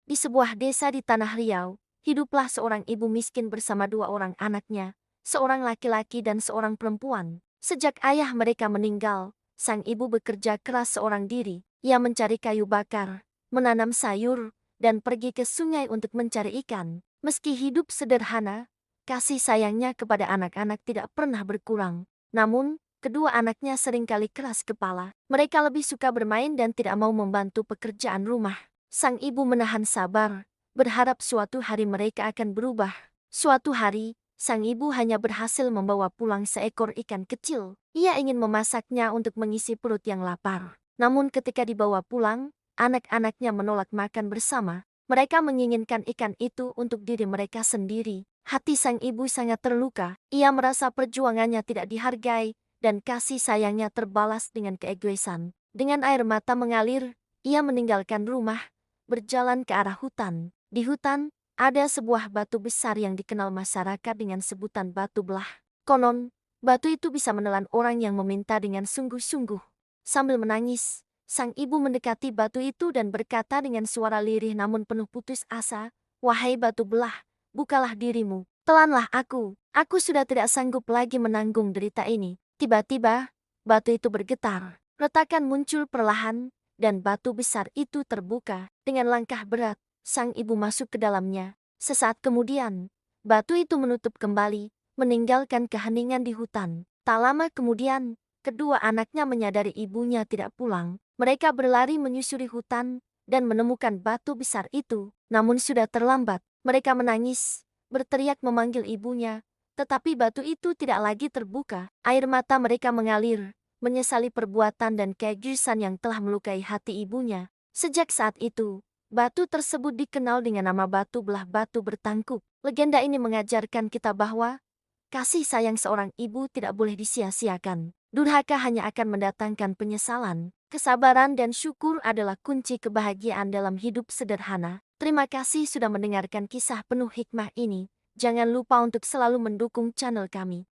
Di sebuah desa di Tanah Riau, hiduplah seorang ibu miskin bersama dua orang anaknya, seorang laki-laki dan seorang perempuan. Sejak ayah mereka meninggal, sang ibu bekerja keras seorang diri. Ia mencari kayu bakar, menanam sayur, dan pergi ke sungai untuk mencari ikan. Meski hidup sederhana, kasih sayangnya kepada anak-anak tidak pernah berkurang. Namun, kedua anaknya seringkali keras kepala. Mereka lebih suka bermain dan tidak mau membantu pekerjaan rumah. Sang ibu menahan sabar, berharap suatu hari mereka akan berubah. Suatu hari, sang ibu hanya berhasil membawa pulang seekor ikan kecil. Ia ingin memasaknya untuk mengisi perut yang lapar. Namun ketika dibawa pulang, anak-anaknya menolak makan bersama. Mereka menginginkan ikan itu untuk diri mereka sendiri. Hati sang ibu sangat terluka. Ia merasa perjuangannya tidak dihargai, dan kasih sayangnya terbalas dengan keegoisan. Dengan air mata mengalir, ia meninggalkan rumah, berjalan ke arah hutan. Di hutan, ada sebuah batu besar yang dikenal masyarakat dengan sebutan batu belah. Konon, batu itu bisa menelan orang yang meminta dengan sungguh-sungguh. Sambil menangis, sang ibu mendekati batu itu dan berkata dengan suara lirih namun penuh putus asa, "Wahai batu belah, bukalah dirimu. Telanlah aku sudah tidak sanggup lagi menanggung derita ini." Tiba-tiba, batu itu bergetar. Retakan muncul perlahan, dan batu besar itu terbuka. Dengan langkah berat, sang ibu masuk ke dalamnya. Sesaat kemudian, batu itu menutup kembali, meninggalkan keheningan di hutan. Tak lama kemudian, kedua anaknya menyadari ibunya tidak pulang. Mereka berlari menyusuri hutan dan menemukan batu besar itu. Namun sudah terlambat. Mereka menangis, berteriak memanggil ibunya, tetapi batu itu tidak lagi terbuka. Air mata mereka mengalir, menyesali perbuatan dan keegoisan yang telah melukai hati ibunya. Sejak saat itu, batu tersebut dikenal dengan nama batu belah batu bertangkup. Legenda ini mengajarkan kita bahwa kasih sayang seorang ibu tidak boleh disia-siakan. Durhaka hanya akan mendatangkan penyesalan. Kesabaran dan syukur adalah kunci kebahagiaan dalam hidup sederhana. Terima kasih sudah mendengarkan kisah penuh hikmah ini. Jangan lupa untuk selalu mendukung channel kami.